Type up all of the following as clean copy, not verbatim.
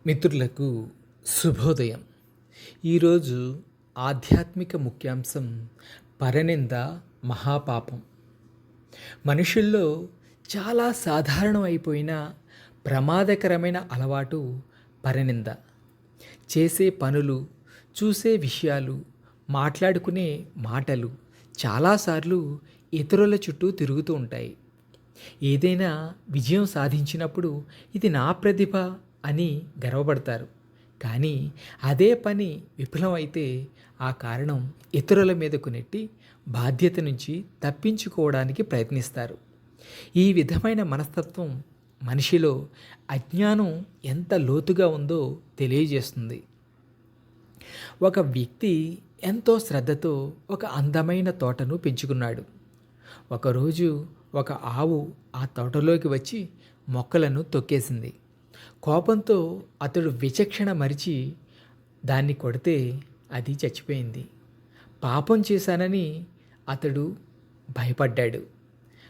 మిత్రులకు శుభోదయం. ఈరోజు ఆధ్యాత్మిక ముఖ్యాంశం పరనింద మహాపాపం. మనుషుల్లో చాలా సాధారణమైపోయిన ప్రమాదకరమైన అలవాటు పరనింద. చేసే పనులు, చూసే విషయాలు, మాట్లాడుకునే మాటలు చాలాసార్లు ఇతరుల చుట్టూ తిరుగుతూ ఉంటాయి. ఏదైనా విజయం సాధించినప్పుడు ఇది నా ప్రతిభ అని గర్వపడతారు. కానీ అదే పని విఫలమైతే ఆ కారణం ఇతరుల మీదకు నెట్టి బాధ్యత నుంచి తప్పించుకోవడానికి ప్రయత్నిస్తారు. ఈ విధమైన మనస్తత్వం మనిషిలో అజ్ఞానం ఎంత లోతుగా ఉందో తెలియజేస్తుంది. ఒక వ్యక్తి ఎంతో శ్రద్ధతో ఒక అందమైన తోటను పెంచుకున్నాడు. ఒకరోజు ఒక ఆవు ఆ తోటలోకి వచ్చి మొక్కలను తొక్కేసింది. కోపంతో అతడు విచక్షణ మరిచి దాన్ని కొడితే అది చచ్చిపోయింది. పాపం చేశానని అతడు భయపడ్డాడు.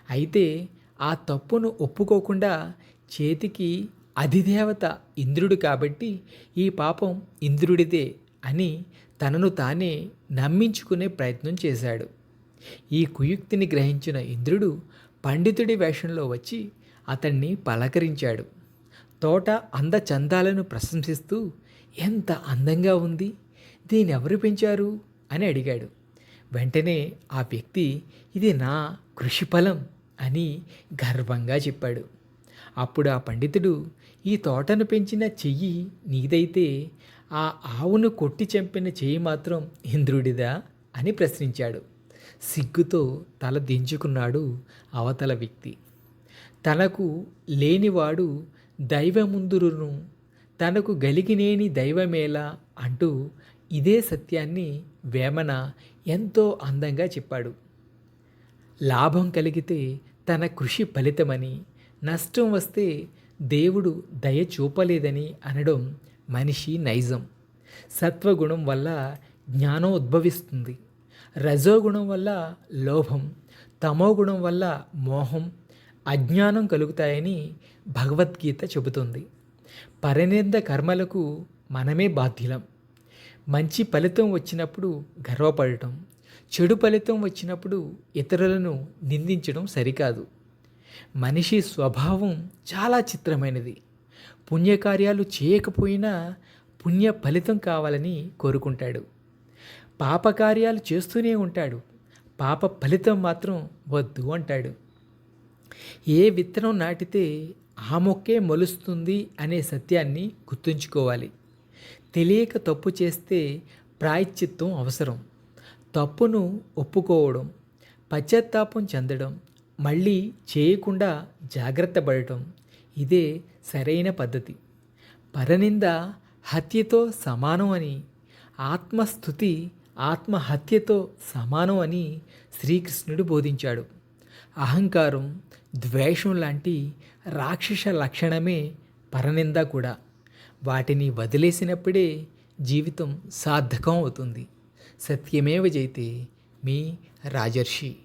అయితే ఆ తప్పును ఒప్పుకోకుండా చేతికి అధిదేవత ఇంద్రుడు కాబట్టి ఈ పాపం ఇంద్రుడిదే అని తనను తానే నమ్మించుకునే ప్రయత్నం చేశాడు. ఈ కుయుక్తిని గ్రహించిన ఇంద్రుడు పండితుడి వేషంలో వచ్చి అతన్ని పలకరించాడు. తోట అందచందాలను ప్రశంసిస్తూ ఎంత అందంగా ఉంది, దీనెవరు పెంచారు అని అడిగాడు. వెంటనే ఆ వ్యక్తి ఇది నా కృషి ఫలం అని గర్వంగా చెప్పాడు. అప్పుడు ఆ పండితుడు ఈ తోటను పెంచిన చెయ్యి నీదైతే ఆ ఆవును కొట్టి చంపిన చెయ్యి మాత్రం ఇంద్రుడిదా అని ప్రశ్నించాడు. సిగ్గుతో తల దించుకున్నాడు అవతల వ్యక్తి. తనకు లేనివాడు దైవముందురును తనకు గలిగినేని దైవమేలా అంటూ ఇదే సత్యాన్ని వేమన ఎంతో అందంగా చెప్పాడు. లాభం కలిగితే తన కృషి ఫలితమని, నష్టం వస్తే దేవుడు దయ చూపలేదని అనడం మనిషి నైజం. సత్వగుణం వల్ల జ్ఞానం ఉద్భవిస్తుంది. రజోగుణం వల్ల లోభం, తమోగుణం వల్ల మోహం, అజ్ఞానం కలుగుతాయని భగవద్గీత చెబుతుంది. పరనింద కర్మలకు మనమే బాధ్యులం. మంచి ఫలితం వచ్చినప్పుడు గర్వపడటం, చెడు ఫలితం వచ్చినప్పుడు ఇతరులను నిందించడం సరికాదు. మనిషి స్వభావం చాలా చిత్రమైనది. పుణ్యకార్యాలు చేయకపోయినా పుణ్య ఫలితం కావాలని కోరుకుంటాడు. పాపకార్యాలు చేస్తూనే ఉంటాడు. పాప ఫలితం మాత్రం వద్దు అంటాడు. ఏ విత్తనం నాటితే ఆ మొక్కే మొలుస్తుంది అనే సత్యాన్ని గుర్తుంచుకోవాలి. తెలియక తప్పు చేస్తే ప్రాయశ్చిత్తం అవసరం. తప్పును ఒప్పుకోవడం, పశ్చాత్తాపం చెందడం, మళ్ళీ చేయకుండా జాగ్రత్త పడటం ఇదే సరైన పద్ధతి. పరనింద హత్యతో సమానం అని, ఆత్మస్థుతి ఆత్మహత్యతో సమానం అని శ్రీకృష్ణుడు బోధించాడు. అహంకారం, ద్వేషం లాంటి రాక్షస లక్షణమే పరనింద కూడా. వాటిని వదిలేసినప్పుడే జీవితం సార్థకం అవుతుంది. సత్యమేవ జయతే. మీ రాజర్షి.